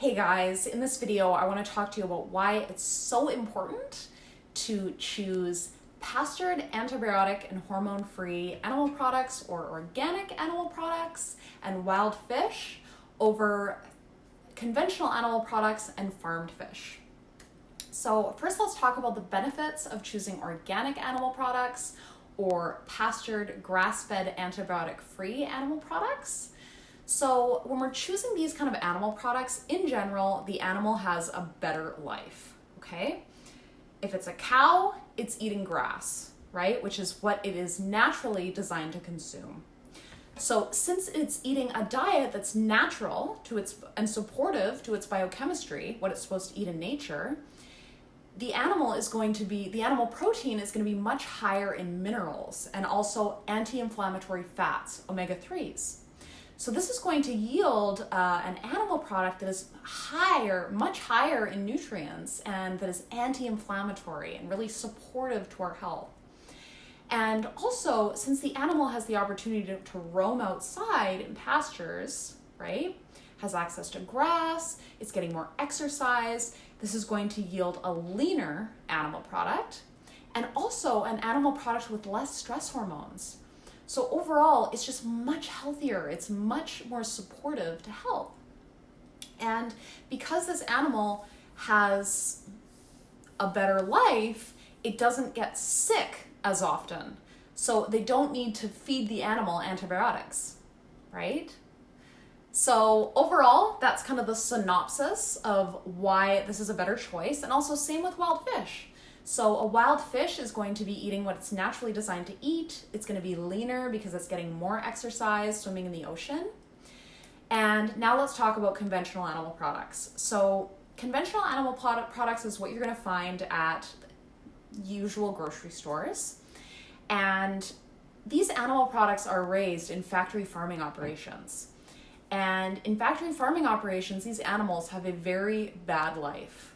Hey guys, in this video I want to talk to you about why it's so important to choose pastured, antibiotic, and hormone-free animal products or organic animal products and wild fish over conventional animal products and farmed fish. So first let's talk about the benefits of choosing organic animal products or pastured, grass-fed, antibiotic-free animal products. So when we're choosing these kind of animal products, in general, the animal has a better life, okay? If it's a cow, it's eating grass, right? Which is what it is naturally designed to consume. So since it's eating a diet that's natural to its and supportive to its biochemistry, what it's supposed to eat in nature, the animal protein is going to be much higher in minerals and also anti-inflammatory fats, omega-3s. So this is going to yield an animal product that is much higher in nutrients and that is anti-inflammatory and really supportive to our health. And also, since the animal has the opportunity to roam outside in pastures, right, has access to grass, it's getting more exercise, this is going to yield a leaner animal product and also an animal product with less stress hormones. So overall, it's just much healthier. It's much more supportive to health. And because this animal has a better life, it doesn't get sick as often. So they don't need to feed the animal antibiotics, right? So overall, that's kind of the synopsis of why this is a better choice. And also same with wild fish. So a wild fish is going to be eating what it's naturally designed to eat. It's going to be leaner because it's getting more exercise swimming in the ocean. And now let's talk about conventional animal products. So conventional animal products is what you're going to find at usual grocery stores. And these animal products are raised in factory farming operations. And in factory farming operations, these animals have a very bad life.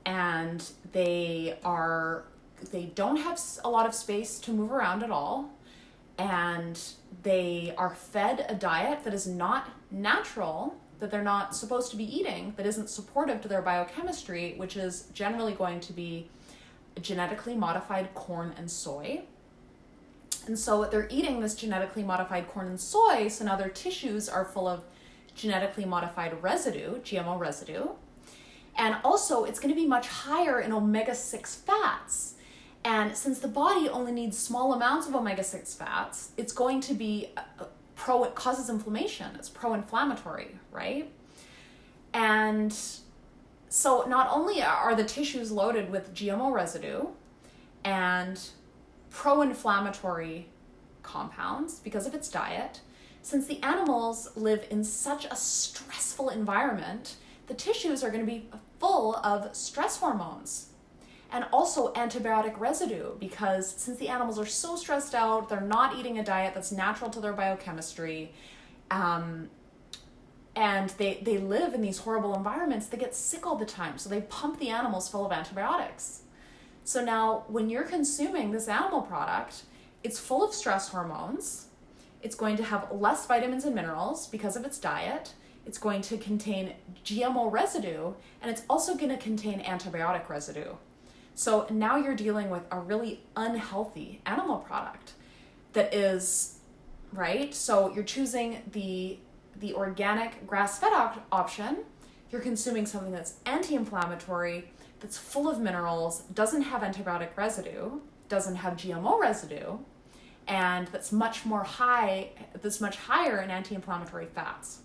And they don't have a lot of space to move around at all, and they are fed a diet that is not natural, that they're not supposed to be eating, that isn't supportive to their biochemistry, which is generally going to be genetically modified corn and soy. And so they're eating this genetically modified corn and soy, so now their tissues are full of genetically modified residue, GMO residue. And also, it's going to be much higher in omega-6 fats. And since the body only needs small amounts of omega-6 fats, it's going to be it causes inflammation. It's pro-inflammatory, right? And so not only are the tissues loaded with GMO residue and pro-inflammatory compounds because of its diet, since the animals live in such a stressful environment, the tissues are going to be full of stress hormones and also antibiotic residue, because since the animals are so stressed out, they're not eating a diet that's natural to their biochemistry, and they live in these horrible environments, they get sick all the time. So they pump the animals full of antibiotics. So now when you're consuming this animal product, it's full of stress hormones. It's going to have less vitamins and minerals because of its diet. It's going to contain GMO residue, and it's also going to contain antibiotic residue. So now you're dealing with a really unhealthy animal product that is, right? So you're choosing the organic grass-fed option. You're consuming something that's anti-inflammatory, that's full of minerals, doesn't have antibiotic residue, doesn't have GMO residue, and that's much higher in anti-inflammatory fats.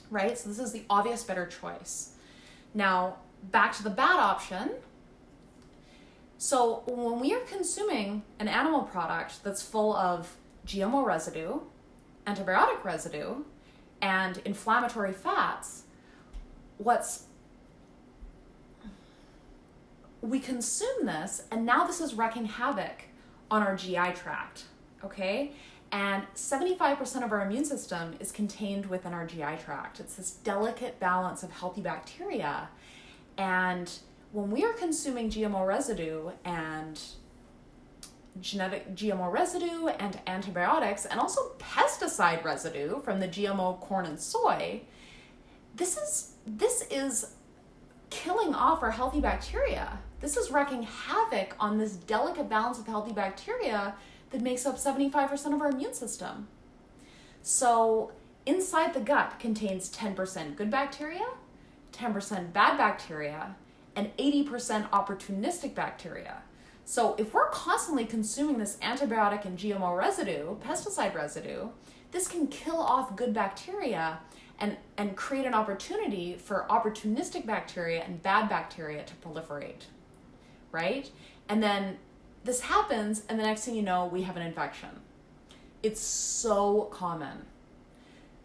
Right? So this is the obvious better choice. Now, back to the bad option. So when we are consuming an animal product that's full of GMO residue, antibiotic residue, and inflammatory fats, we consume this, and now this is wreaking havoc on our GI tract, okay? And 75% of our immune system is contained within our GI tract. It's this delicate balance of healthy bacteria. And when we are consuming GMO residue and genetic GMO residue and antibiotics and also pesticide residue from the GMO corn and soy, this is killing off our healthy bacteria. This is wreaking havoc on this delicate balance of healthy bacteria that makes up 75% of our immune system. So inside the gut contains 10% good bacteria, 10% bad bacteria, and 80% opportunistic bacteria. So if we're constantly consuming this antibiotic and GMO residue, pesticide residue, this can kill off good bacteria and create an opportunity for opportunistic bacteria and bad bacteria to proliferate, right? And then this happens, and the next thing you know, we have an infection. It's so common.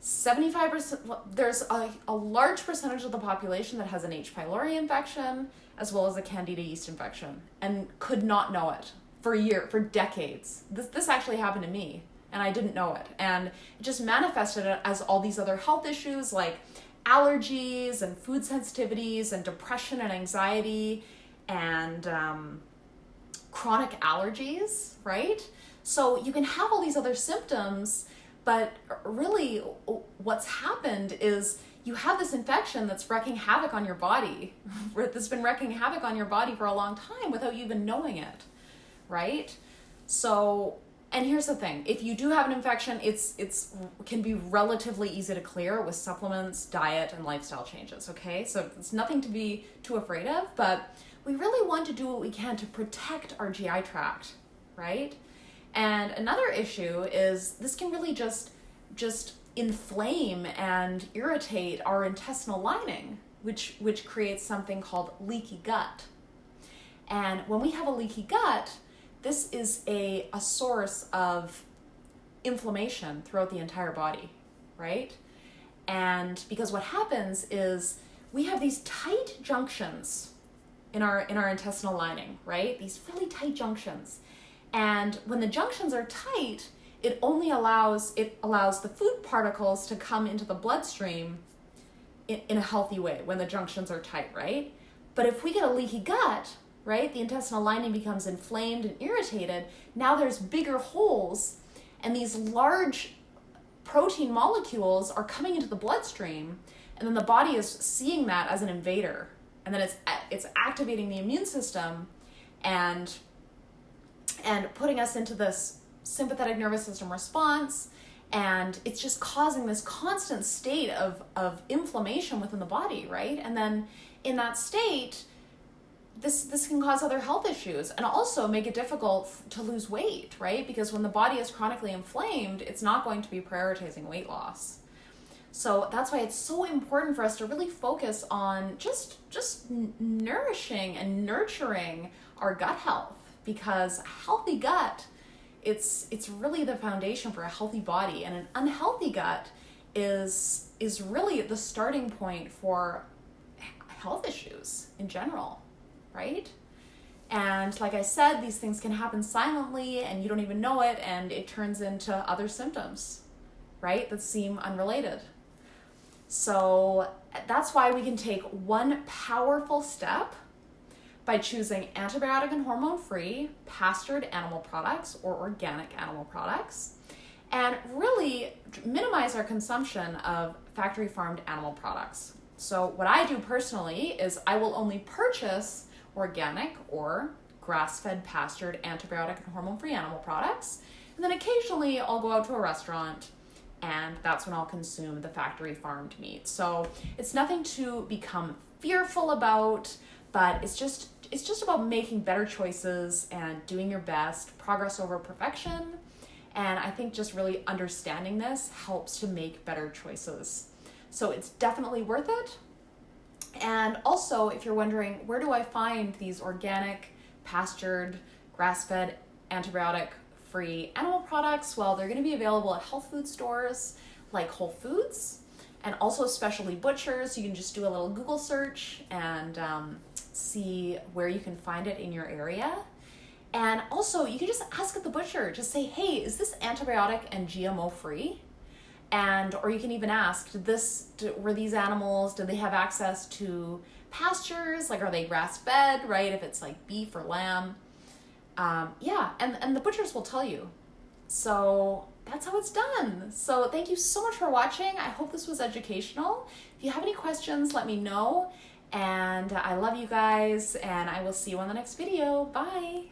75%, there's a large percentage of the population that has an H. pylori infection, as well as a candida yeast infection, and could not know it for decades. This actually happened to me, and I didn't know it. And it just manifested as all these other health issues like allergies and food sensitivities and depression and anxiety and chronic allergies, right? So you can have all these other symptoms, but really what's happened is you have this infection that's wreaking havoc on your body, that's been wreaking havoc on your body for a long time without you even knowing it, right? So, and here's the thing, if you do have an infection, it's can be relatively easy to clear with supplements, diet, and lifestyle changes, okay? So it's nothing to be too afraid of, but we really want to do what we can to protect our GI tract, right? And another issue is this can really just inflame and irritate our intestinal lining, which creates something called leaky gut. And when we have a leaky gut, this is a source of inflammation throughout the entire body, right? And because what happens is we have these tight junctions in our intestinal lining, right? These really tight junctions. And when the junctions are tight, it allows the food particles to come into the bloodstream in a healthy way when the junctions are tight, right? But if we get a leaky gut, right, the intestinal lining becomes inflamed and irritated. Now there's bigger holes, and these large protein molecules are coming into the bloodstream, and then the body is seeing that as an invader, and then it's activating the immune system and putting us into this sympathetic nervous system response, and it's just causing this constant state of inflammation within the body, right? And then in that state, this can cause other health issues and also make it difficult to lose weight, right? Because when the body is chronically inflamed, it's not going to be prioritizing weight loss. So that's why it's so important for us to really focus on just nourishing and nurturing our gut health, because a healthy gut, it's really the foundation for a healthy body, and an unhealthy gut is really the starting point for health issues in general, right? And like I said, these things can happen silently and you don't even know it, and it turns into other symptoms, right, that seem unrelated. So that's why we can take one powerful step by choosing antibiotic and hormone-free pastured animal products or organic animal products, and really minimize our consumption of factory farmed animal products. So what I do personally is I will only purchase organic or grass-fed pastured antibiotic and hormone-free animal products, and then occasionally I'll go out to a restaurant, and that's when I'll consume the factory farmed meat. So it's nothing to become fearful about, but it's just about making better choices and doing your best, progress over perfection. And I think just really understanding this helps to make better choices. So it's definitely worth it. And also, if you're wondering, where do I find these organic, pastured, grass-fed, antibiotic-free animal products? Well, they're going to be available at health food stores like Whole Foods, and also specialty butchers. You can just do a little Google search and see where you can find it in your area. And also, you can just ask at the butcher, just say, hey, is this antibiotic and GMO free? Or you can even ask, were these animals, did they have access to pastures? Like, are they grass-fed, right? If it's like beef or lamb. And the butchers will tell you. So that's how it's done. So thank you so much for watching. I hope this was educational. If you have any questions, let me know. And I love you guys, and I will see you on the next video. Bye.